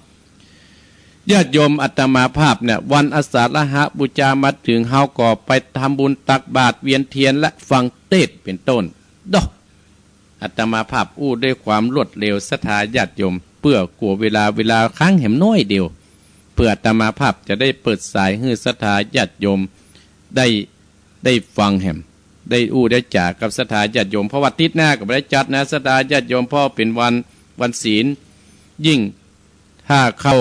ญาติโยมอาตมาภาพเนี่ยวันอาสาฬหบูชามาถึงเฮาก็ไปทำบุญตักบาตรเวียนเทียนและฟังเทศน์เป็นต้นดอกอาตมาภาพอู้ด้วยความรวดเร็วศรัทธาญาติโยมเพื่อกลัวเวลาค้างแหมน้อยเดียวเพื่ออาตมาภาพจะได้เปิดสายให้ศรัทธาญาติโยมได้ฟังแหมได้อู้ได้จากกับศรัทธาญาติโยมเพราะว่าติดหน้ากับได้จัดนะศรัทธาญาติโยมพ่อเป็นวันศีลยิ่งถ้าเข้า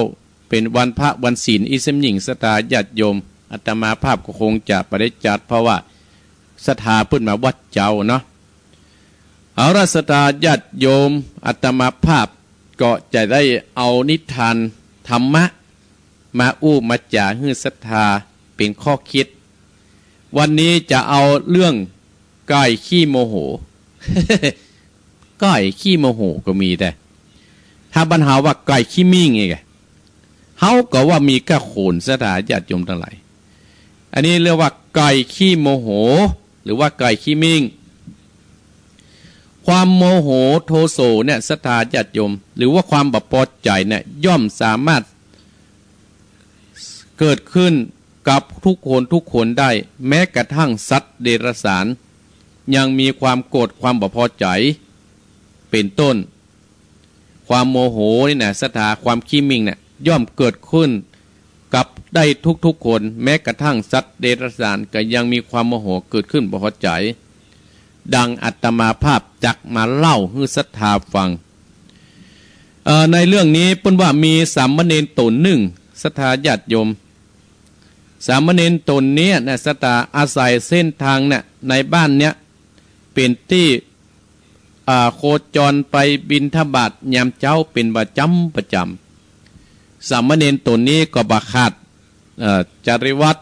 เป็นวันพระวันศีลอีสมหญิงศรัทธาญาติโยมอาตมาภาพก็คงจะไปได้จัดเพราะว่าศรัทธาพุ่นมาวัดเจ้าเนาะเอาราศรัทธาญาติโยมอาตมาภาพก็จะได้เอานิทานธรรมะมาอู้มาจ่าให้ศรัทธาเป็นข้อคิดวันนี้จะเอาเรื่องก้อยขี้โมโห ก้อยขี้โมโหก็มีแต่ถ้าบรรหาว่าก้อยขี้มิ่งไงเฮาก็ว่ามีแค่โขนศรัทธาญาติโยมทั้งหลายอันนี้เรียกว่าก้อยขี้โมโหหรือว่าก้อยขี้มิ่งความโมโหโทโสเนี่ยศรัทธาญาติโยมหรือว่าความบพอใจเนี่ยย่อมสามารถเกิดขึ้นกับทุกคนได้แม้กระทั่งสัตว์เดรัจฉานยังมีความโกรธความบพอใจเป็นต้นความโมโหนี่นะศรัทธาความขี้มิ่งเนี่ยย่อมเกิดขึ้นกับได้ทุกคนแม้กระทั่งสัตว์เดรัจฉานก็ยังมีความโมโหเกิดขึ้นบพอใจดังอาตมาภาพจักมาเล่าให้ศรัทธาฟังในเรื่องนี้เปิ้นว่ามีสามเณรตนหนึ่งศรัทธาญาติโยมสามเณรตนนี้นะศรัทธาอาศัยเส้นทางเนี่ยในบ้านเนี้ยเป็นที่โคจรไปบิณฑบาตยามเจ้าเป็นประจำสามเณรตนนี้ก็บักขาดจริวัตร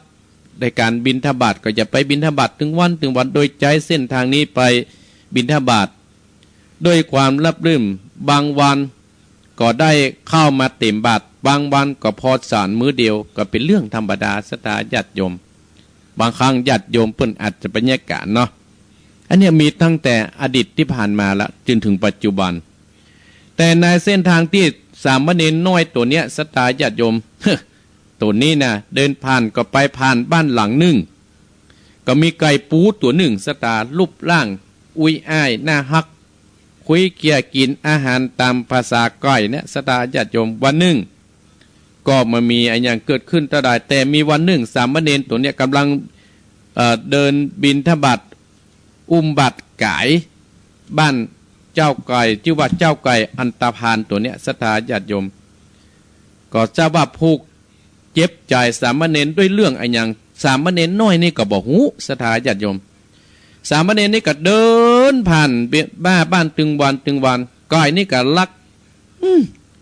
ในการบิณฑบาตก็จะไปบิณฑบาตถึงวันโดยใจเส้นทางนี้ไปบิณฑบาตด้วยความรับรื่นบางวันก็ได้เข้ามาเต็มบาตรบางวันก็พอสารมื้อเดียวก็เป็นเรื่องธรรมดาศรัทธาญาติโยมบางครั้งญาติโยมเพิ่นอาจจะไปแยกกันเนาะอันนี้มีตั้งแต่อดีตที่ผ่านมาละจนถึงปัจจุบันแต่ในเส้นทางที่สามเณรน้อยตัวเนี้ยศรัทธาญาติโยม ตัวนี้นะเดินผ่านก็ไปผ่านบ้านหลังหนึ่งก็มีไก่ปูตัวหนึ่งศรัทธารูปร่างอุ้ยอ้ายหน้าฮักคุยเกี่ยกินอาหารตามภาษาก้อยเนี่ยศรัทธาญาติโยมวันหนึ่งก็มามีอะไรอย่างเกิดขึ้นต่อได้แต่มีวันหนึ่งสามเณรตัวเนี้ยกำลังเดินบิณฑบาตอุ้มบาตรไก่บ้านเจ้าไก่ชื่อว่าเจ้าไก่อันตพานตัวเนี้ยศรัทธาญาติโยมก็เจ้าว่าผูกเจ็บใจสามเณรด้วยเรื่องอะไรอย่างสามเณรน้อยนี่ก็บอกหูศรัทธาญาติโยมสามเณรนี่ก็เดินผ่านบ้านตึงวันก้อยนี่ก็ลัก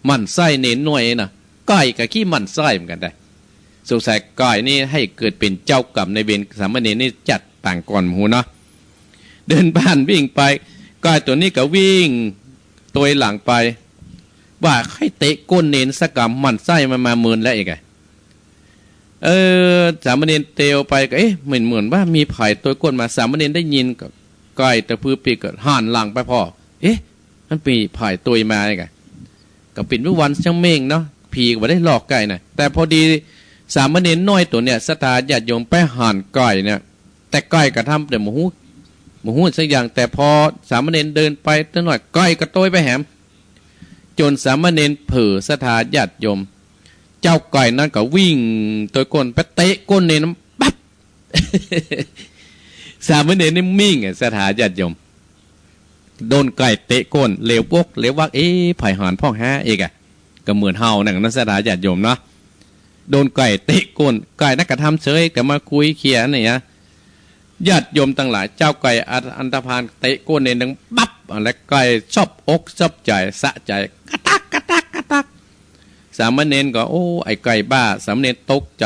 มันไส้เนรน้อยนะก้อยกับขี้มันไส้เหมือนกันได้สงสัยก้อยนี่ให้เกิดเป็นเจ้ากรรมในเวรสามเณรนี่จัดต่างก่อนหูเนาะเดินบ้านวิ่งไปก้อยตัวนี้ก็วิ่งตัวหลังไปว่าให้เตะก้นเนรสักกรรมมันไส้มาเมินแล้วอีกไงสามเณรเตียวไปก็เหมือนว่ามีไผ่ตัวก้นมาสามเณรได้ยินก็ก้อยตะพื้นปีกก็ห่านหลังไปพอมันปีไผ่ตัวมาไงก็ปิดวิวันช่างเม่งเนาะผีก็ไม่ได้หลอกไก่นะแต่พอดีสามเณรน้อยตัวเนี่ยศรัทธาญาติโยมไปห่านก้อยเนี่ยแต่ก้อยก็ทำแต่หมูสักอย่างแต่พอสามเณรเดินไปตั้งหน่อยก้อยก็โต้ยไปแหมจนสามเณรเผลอศรัทธาญาติโยมเจ้าไก่นั่นก็วิ่งตัวก้นไปเตะก้นเนรปั๊บ สามเณรนี่มิ่งศรัทธาญาติโยมโดนไก่เตะก้นเหลวปกเหลวว่าไผ่หานพ่อฮะเอกอะก็เหมือนเฮาหนังนักศรัทธาญาติโยมเนาะโดนไก่เตะก้นไก่นักกระทำเฉยก็มาคุยเขียนเนี่ยญาติโยมตั้งหลายเจ้าไก่อันธพาลเตะก้นเนรดังปั๊บแล้วไก่ชอบอกชอบใจสะใจกระตักสามเณรก็ไอ้ไก่บ้าสามเณรตกใจ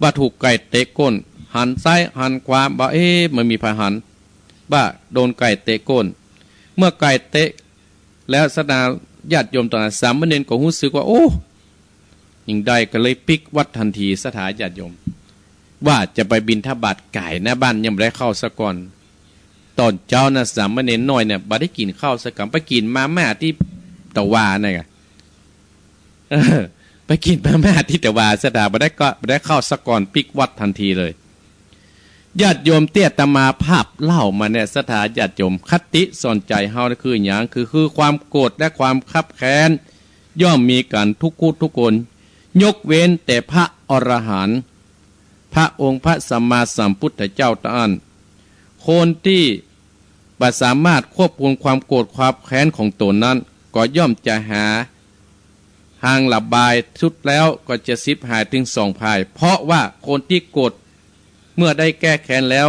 ว่าถูกไก่เตะก้นหันซ้ายหันขวาบ่มันมีพาหันบ้าโดนไก่เตะก้นเมื่อไก่เตะแล้วศรัทธาญาติโยมตอนนั้นสามเณรก็รู้สึกว่า ยิ่งได้ก็เลยปิกวัดทันทีสถาญาติโยมว่าจะไปบิณฑบาตไก่หน้าบ้านยังไม่ได้เข้าซะก่อนตอนเจ้านะสามเณรน้อยเนี่ยบ่ได้กินข้าวสักคำไปกินมาม่าที่ตะวาเนี่ยไปกินมาม่าที่ตะวาสดาบ่ได้เข้าซะก่อนปิกวัดทันทีเลยญาติโยมเตี้ยตมาภาพเล่ามาเนี่ยสถาญาติโยมคติสอนใจเฮาคืออย่างคือความโกรธและความคับแค้นย่อมมีกันทุกคู่ทุกคนยกเว้นแต่พระอรหันต์พระองค์พระสัมมาสัมพุทธเจ้าท่านคนที่บ่สามารถควบคุมความโกรธความแค้นของตนนั้นก็ย่อมจะหาทางระบายสุดแล้วก็จะสิบหายถึง2 ภายเพราะว่าคนที่โกรธเมื่อได้แก้แค้นแล้ว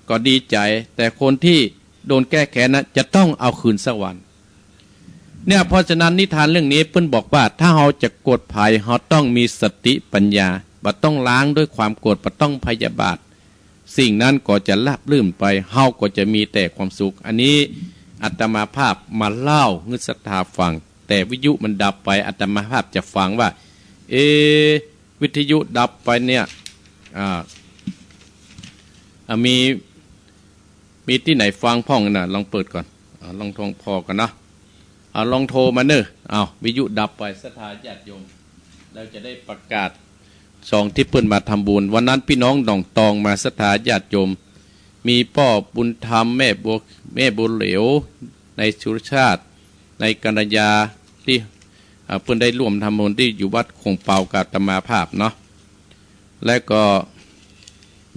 ก็ดีใจแต่คนที่โดนแก้แค้นนั้นจะต้องเอาคืนสักวันเนี่ยเพราะฉะนั้นนิทานเรื่องนี้เพิ่นบอกว่าถ้าเราจะโกรธภัยเราต้องมีสติปัญญาบ่ต้องล้างด้วยความโกรธบ่ต้องพยาบาทสิ่งนั้นก็จะราบรื่นไปเฮาก็จะมีแต่ความสุขอันนี้อาตมาภาพมาเล่าให้ศรัทธาฟังแต่วิทยุมันดับไปอาตมาภาพจะฟังว่าวิทยุดับไปเนี่ยมีที่ไหนฟังพ่องน่ะลองเปิดก่อนลองทงพอกันนะลองโทรมาเนอะวิทยุดับไปศรัทธาญาติโยมเราจะได้ประกาศซองที่เพิ่นมาทำบุญวันนั้นพี่น้องหนองตองมาศรัทธาญาติโยมมีพ่อบุญธรรมแม่บุญเหลวในสุรชาติในกัญญาที่เพิ่นได้ร่วมทำบุญที่อยู่วัดคงเปากับอาตมาภาพเนาะและก็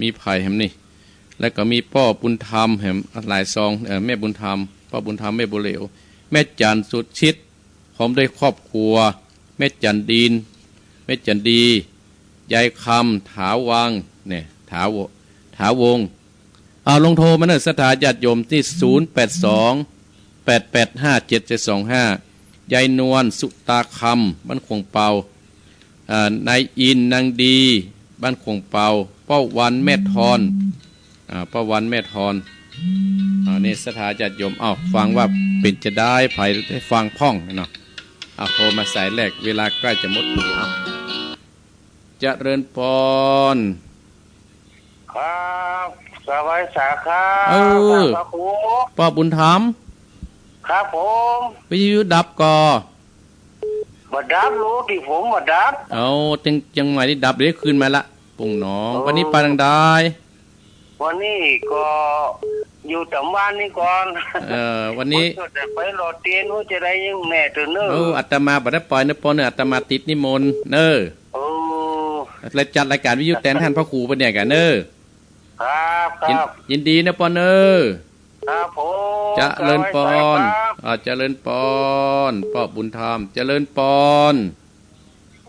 มีไผ่แหมนี่แล้วก็มีพ่อบุญธรรมแหมหลายซองแม่บุญธรรมพ่อบุญธรรมแม่บุญเหลวแม่จันสุดชิดพร้อมด้วยครอบครัวแม่จันดีนแม่จันดียายคำถาวังเนี่ยถาวงลงโทรมาเนอะสถาญาติโยมที่0828857725ยายนวลสุตาคำบ้านคงเปานายอินนางดีบ้านคงเปาป้าวันแม่ทอนป้าวันแม่ทอนนี่สถาญาติโยมฟังว่าเป็นจะได้ไผ่ได้ฟังพ่องเนาะโทรมาสายแรกเวลาใกล้จะหมดเจริญพรครับสวัสดีครับพระครูพ่อบุญธรรมครับผมวิทยุดับก่อบ่ดับรู้ที่ผมบ่ดับจังหวะนี้ดับได้คืนมาละปุ่งน้องวันนี้ไปทางใดวันนี้ก็อยู่ตำวันนี้ก่อนวันนี้จะไปรอเตียนว่าจะได้ยังแม่ตัวเนอะอาตมาบ่ได้ปล่อยเนอะปอเนอะอาตมาติดนิมนต์เนอะแล้วจัดรายการวิทยุแทนท่านพระครูปะเนี่ยกันเนอะครับยินดีนะปอนเนอครับผมเจริญปอนเจริญปอนพ่อบุญธรรมเจริญปอน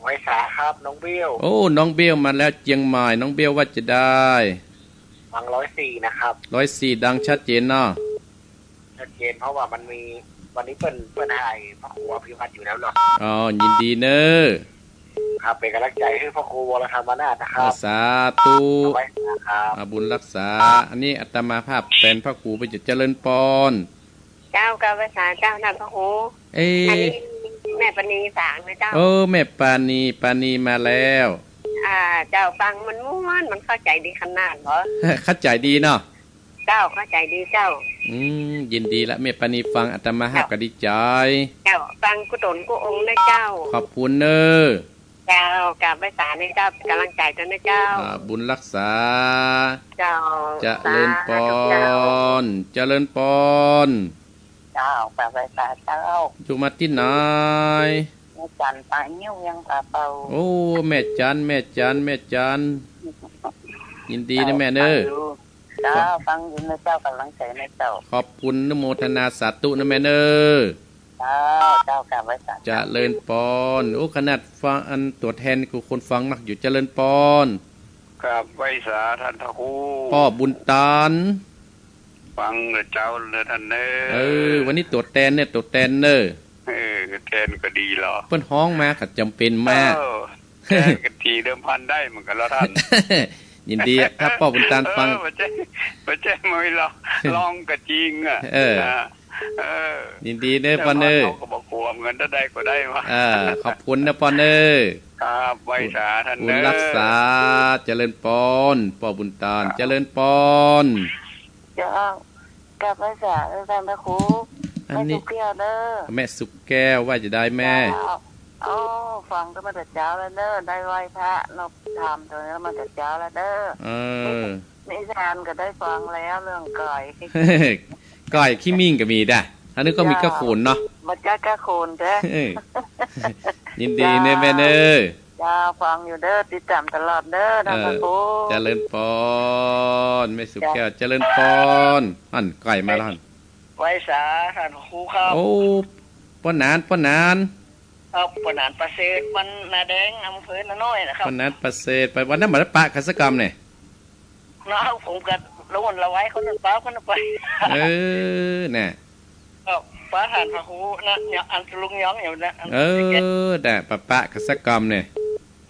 ไว้สาครับน้องเบี้ยวน้องเบี้ยวมาแล้วเจียงใหม่น้องเบี้ยวว่าจะได้ฟัง104นะครับ104ดังชัดเจนเนาะชัดเจนเพราะว่ามันมีวันนี้เปิ้นให้พระครูอภิวัตอยู่แล้วเนาะยินดีเนอะครับเป็นกำลังใจให้พ่อครูวรธรรมนาถนะครับสาธุบุญรักษาอันนี้อาตมาภาพเป็นพระครูไปเจริญปอนเจ้ากับภาษาเจ้านะพระครูอันนี้แม่ปณีฝากนะเจ้าแม่ปานีมาแล้วเจ้าฟังมันม่วนมันเข้าใจดีขนาดเหรอเข้าใจดีเนาะเจ้าเข้าใจดีเจ้ายินดีละแม่ปานีฟังอาตมาภาพก็ดีใจเจ้าฟังกุศลกุองค์นะเจ้าขอบคุณเนอเจ้ากับภาษาในเจ้าเป็นกำลังใจด้วยนะเจ้าบุญรักษาเจ้าเจริญปอนเจริญปอนเจ้ากับภาษาเจ้าอยู่มาที่ไหนแม่จันปานิ้วยังปาเปาแม่จันยินดีนะแม่เนอเจ้าฟังอยู่นะเจ้ากำลังใจนะเจ้าขอบคุณนโมทนาสาธุนะแม่เนอเจ้ากับไว้สัตว์เจริญปอนขนาดฟังอันตัวแทนคือคนฟังมักอยู่เจริญปอนกับไว้สาท่านพระครูพ่อบุญตานฟังเจ้าเลยท่านเนอวันนี้ตัวแทนเนี่ยตัวแทนเนอแทนก็ดีหรอเพิ่นห้องมาขัดจำเป็นมากแทนกันทีเดิมพันได้เหมือนกันแล้วท่านยินดีถ้าพ่อบุญตานฟังไม่ใช่ไม่หรอกลองกระจริง ยินดีเด้อปอนเนอร์ก็บอกกลัวเงินได้ก็ได้มาขอบคุณนะปอนเนอร์ครับไว้สาท่านบุญรักษาเจริญปอนพ่อบุญตาลเจริญปอนจ้ากลับไว้สาท่านพระครูแม่สุกแก้วเด้อแม่สุกแก้วว่าจะได้แม่ฟังก็มาแต่เช้าแล้วเด้อได้ไหว้พระเราทำตอนนี้มาแต่เช้าแล้วเด้อนิทานก็ได้ฟังแล้วเรื่องก่อยก้อยขี้มิ่งก็มีได้อันนี้ก็มีกระโขนเนาะมาจ้ากระโขนเด้อยินดีเด้อแม่เด้อจ้าฟังอยู่เด้อติดตามตลอดเด้อท่านพระครูเจริญปอนแม่สุกแก้วเจริญปอนไก่มาแล้วไว้สาท่านครูครับโอ้ป้อนนานครับปนานประเสริฐมันนาแดงอำเภอนาน้อยนะครับปนานประเสริฐไปวันนั้นมาปะกิจกรรมเนี่ยน้าผมก็รู้ละไว้เขาจะป้าเขาจะไปเนี่ยป้าทานพระครูนะเนี่ยอันลุงย้องอยู่นะแต่ปะกิจกรรมเนี่ย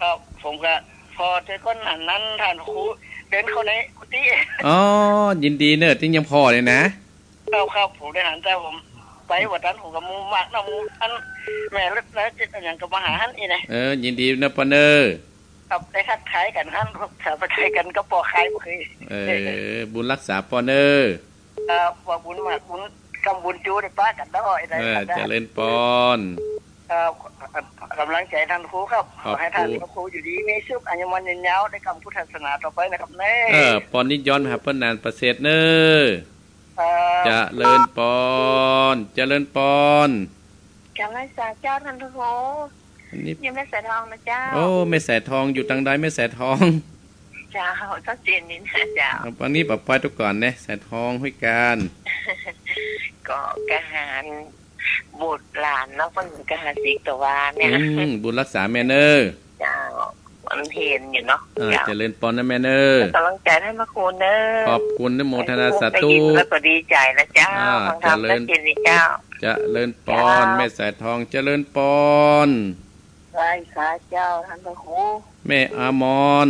ครับผมก็พอเจอคนนั้นทานพระครูเดินเข้าในกุฏิยินดีเนอะที่ยังพอเลยนะครับผมได้หันใจผมไปวัดนั้นผมกับมูมากนะมูอันแม่แล้วจิตอย่างกับมหาหันอีไงยินดีนะปอนเนอร์ครับได้คัดขายกันหันสาบขายกันก็ปอขายบ่เคยบุญรักษาปอนเนอร์ว่าบุญมากบุญกำบุญจูได้ป้ากันได้ได้เจริญปอนกำลังใจท่านครูครับขอให้ท่านครูอยู่ดีมีสุขอัญมณ์ยืนยาวได้กำพุทธศาสนาต่อไปนะครับแน่ปอนนิย้อนมาเพิ่นนานประเสริฐเนอจะเลินปอนจะเลินปอนกำลังสาเจ้าท่านพระครูยังไม่ใส่ทองนะเจ้าไม่ใส่ทองอยู่ทางใดไม่ใส่ทองเจ้าชัดเจนนิดนะเจ้าวันนี้ปรับปล่อยทุกก่อนเนี่ยใส่ทองห้วยการก็กระหารบุตรหลานแล้วคนกระหารสิกตะวันเนี่ยบุญรักษาแม่เนอเจ้ามันเห็นอยู่เนาะจะเลินปอนนะแม่เนอกำลังใจให้พระครูเนอขอบคุณนโมทนาสาธุแล้วก็ดีใจนะเจ้าจะเลินเจ้าจะเลินปอนแม่สายทองจะเลินปอนใช่ค่ะเจ้าท่านพระครูแม่อามอน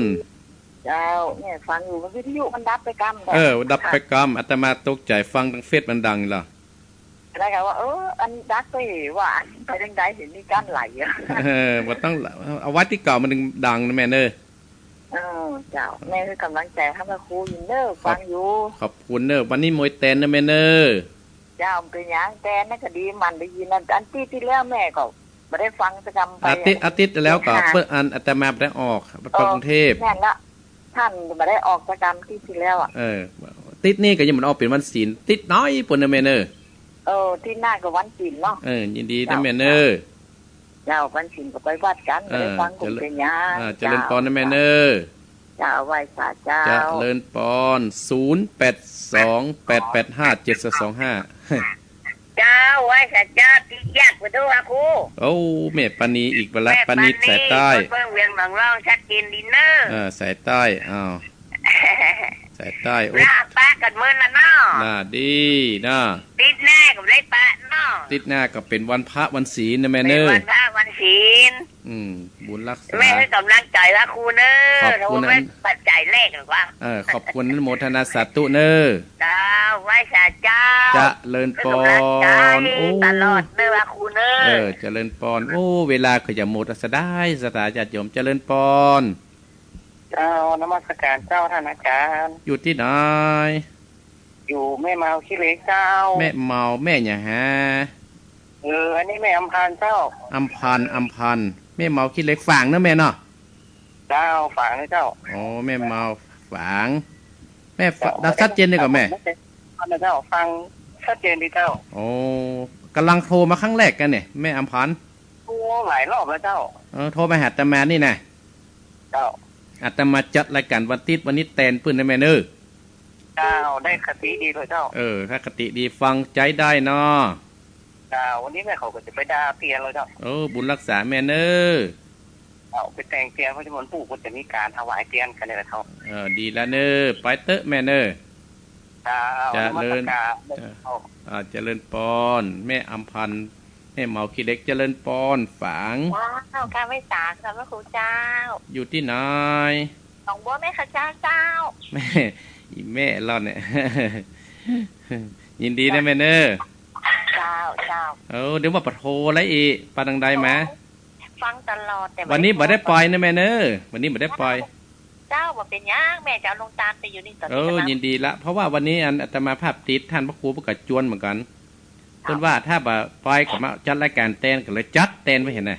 เจ้าเนี่ยฟังอยู่วิทยุมันดับไปกำดับไปกำอาตมาตกใจฟังทางเฟซมันดังเหรอได้ค่ะว่าอันดักไปว่าไปดังๆเห็นมีการไหลว่าต้องเอาไว้ที่เก่ามันดังนะแม่เนอเจ้าแม่คือกำลังใจให้พระครูยินเนอฟังอยู่ขอบคุณเนอวันนี้มวยเต้นนะแม่เนอเจ้าเป็นอย่างแต้นนั่นก็ดีมันได้ยินอันที่แล้วแม่ก็ไม่ได้ฟังกิจกรรมไปอาทิตย์แล้วก็เพื่ออันอาตมาได้ออกไปกรุงเทพแน่นละท่านไม่ได้ออกกิจกรรมที่แล้วติดนี่ก็ยังมันออกเป็นวันศีลติดน้อยปุ่นนะแม่เนอที่หน้ากับวันศีลเนาะยินดีนะแม่เนอเจ้าวันศีลก็ไปวัดกันไปฟังกุศลญาเจริญปอนนะแม่เนอเจ้าไหว้สาเจ้าเจริญปอน0828857225เจ้าไหว้สาเจ้าที่แยกไปด้วยครูแม่ปานีอีกแล้วปานีสายใต้เพิ่งเวียงบางร่องชัดกินดินเนอร์สายใต้สายใต้ลาป้ากันเมื่อละเนาะน่าดีน่าติดหน้ากับได้ป้าเนาะติดหน้าก็เป็นวันพระวันศีลนะแม่เนอวันพระวันศีลบุญรักษาแม่ให้กำลังใจละครูเนอเราไม่ปัจจัยเลขหรือว่าขอบคุณโมทนาสาธุเนอเจ้าไหว้สาเจ้าจะเลินปอนตลอดเนอละครูเนอจะเลินปอนเวลาขยับหมดสได้สตาญาติโยมจะเลินปอนเจ้านมัสการเจ้าท่านอาจารย์อยู่ที่ไหนอยู่แม่เมาขี้เล็กเจ้าแม่เมาแม่อย่าฮะอันนี้แม่อำพันเจ้าอำพันแม่เมาขี้เล็กฝางนะแม่เนาะเจ้าฝางนะเจ้าแม่เมาฝางแม่ดักชัดเจนเลยกับแม่เจ้าฟังชัดเจนดีเจ้ากำลังโทรมาครั้งแรกกันเนี่ยแม่อำพันหลายรอบแล้วเจ้าโทรมาหาตาแมนนี่นะเจ้าอาตมาจัดรายการวันนี้แตนปืนได้แม่เนอเจ้าได้คติดีเลยเจ้าถ้าคติดีฟังใจได้เนาะเจ้าวันนี้แม่เขาก็จะไปด่าเตียนเลยเจ้าบุญรักษาแม่เนอไปแต่งเตียนเพราะที่มันปู่ก็จะมีการถวายเตียนกันเลยนะเขาดีแล้วเนอไปเตอะแม่เนอจะเลินจะเลินปอนแม่อำพันแม่เมาขี้เล็กเจริญปอนฝางว้าวข้าไม่สาค่ะพระครูเจ้าอยู่ที่ไหนหนองบัวแม่ข้าเจ้าแม่อีแม่เราเนี่ยยินดีนะแม่เนอ เจ้าเดี๋ยวว่าปะโทอะไรอีกปาดังใดมา ฟังตลอดแต่วันนี้บ่ได้ปล่อยนะแม่เนอะวันนี้บ่ได้ปล่อยเจ้าว่าเป็นยังแม่จะเอาลงตามไปอยู่นี่ตอนนี้ยินดีละเพราะว่าวันนี้อาตมาภาพติดท่านพระครูประกาศจวนเหมือนกันเพิ่นว่าถ้าบ่ปล่อยก็มาจัดรายการเต้นก็เลยจัดเต้นไว้เห็นน่ะ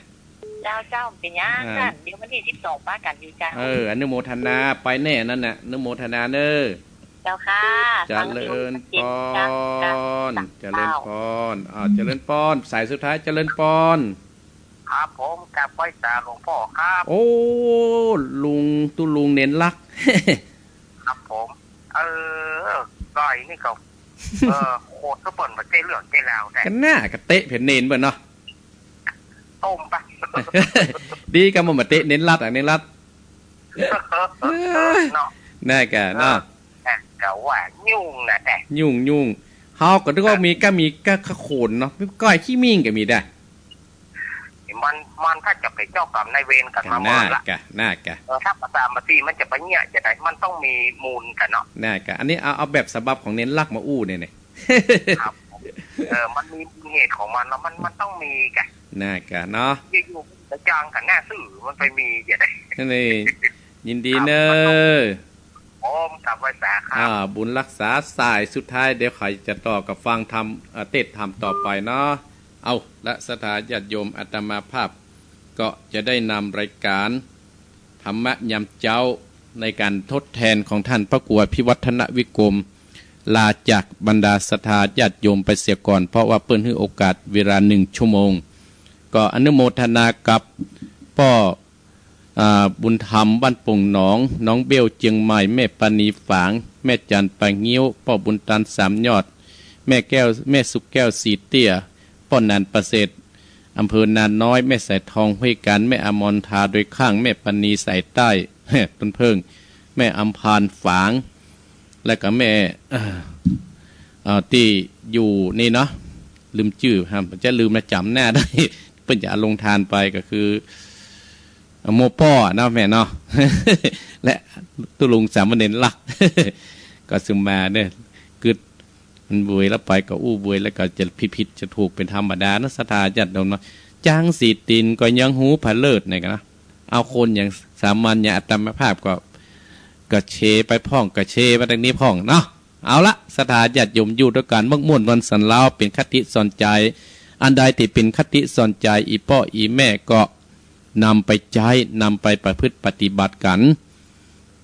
เจ้าเป็นยังกันเดี๋ยววันที่12ป้ากันอยู่จ้าอนุโมทนาไปแน่นั่นน่ะอนุโมทนาเด้อเจ้าค่ะเจริญพรเจริญพรเจริญพรสายสุดท้ายเจริญพรครับผมกับไหว้ตาหลวงพ่อครับโอ้ลุงตุลุงเน้นรักครับผมก้อยนี่ก็โคตรก็เปิดมาเจ๊เหลืองเจ๊ลาวแต่กันหน้ากระเตะเผ็ดเน้นเบิ่นเนาะต้มปะดีกันมาเตะเน้นรัดเน้นรัดเนาะแน่แกเนาะแต่ว่ายุ่งนะแต่ยุ่งเฮาก็ต้องมีก็ขโขนเนาะก้อยขี้มิ่งก็มีได้มันถ้าจะไปเจ้ากรรมนายเวรกันมาหมดละน่ากะถ้าประสามมาตีมันจะไปเนี่ยจะได้มันต้องมีมูลกันเนาะน่ากะอันนี้เอาแบบฉบับของเน้นลักมาอู้เนี่ยครับมันมีเหตุของมันแล้วมันต้องมีกันน่ากะเนาะอยู่จะจางกันหน้าสื่อมันไปมีอย่าได้นี่ยินดีเนอะกับไว้สาครับบุญรักษาสายสุดท้ายเดี๋ยวใครจะต่อกับฟังทำเทศทำต่อไปเนาะเอาและสถาญาติโยมอาตมาภาพก็จะได้นำรายการธรรมะยามเจ้าในการทดแทนของท่านพระครูพิวัฒนวิกรมลาจากบรรดาสถาญาติโยมไปเสียก่อนเพราะว่าเปิ้นให้โอกาสเวลา1 ชั่วโมงก็อนุโมทนากับพ่อบุญธรรมบ้านปุ่งหนองน้องเบลเจียงใหม่แม่ปานีฝางแม่จันปางิ้วพ่อบุญตัน3 ยอดแม่แก้วแม่สุกแก้วสีเตี้ยพ่อนันประเสริฐอำเภอนานน้อยแม่สายทองห้วยกันแม่อมรทาโดยข้างแม่ปณีสายใต้ต้นเพิ่งแม่อัมพานฝางและก็แม่ที่อยู่นี่เนาะลืมชื่อครับจะลืมมาจำหน้าได้เพิ่นจะลงทานไปก็คือโมป้อนะแม่เนาะ และตุลุงสามเณรลัก ก็ซึมมาเนี่ยคือมันบวยแล้วไปก็อู้บวยแล้วก็จะผิดจะถูกเป็นธรรมดานะสถาญาติโยมเนาะจางสีตินก็ยังหูผาเลิศเนี่ยนะเอาคนอย่างสามัญอย่างอัตมภาพก็เชไปพ่องก็เชมาทางนี้พ่องเนาะเอาละสถาญาติโยมอยู่ด้วยกันมั่งม่วนวันสันเล่าเป็นคติสอนใจอันใดที่เป็นคติสอนใจอีพ่ออีแม่ก็นำไปใช้นำไปประพฤติปฏิบัติกัน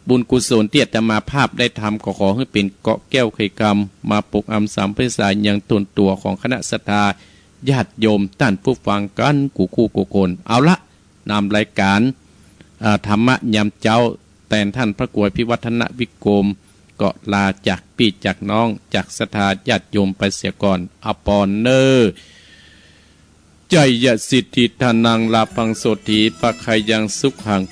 บุญกุศลที่อาตมาภาพได้ทำก็ขอให้เป็นเกาะแก้วไขกรรมมาปกอำสามพิสายอย่างตนตัวของคณะศรัทธาญาติโยมท่านผู้ฟังกันกูคู่กูโกนเอาละนำรายการธรรมะยามเจ้าแต่ท่านพระกวยพิวัฒนวิกรมก็ลาจากพี่จากน้องจากศรัทธาญาติโยมไปเสียก่อนอปอนเนอร์ใจยสิทธิทานังลาพังโสถีปะใคยังสุขหัง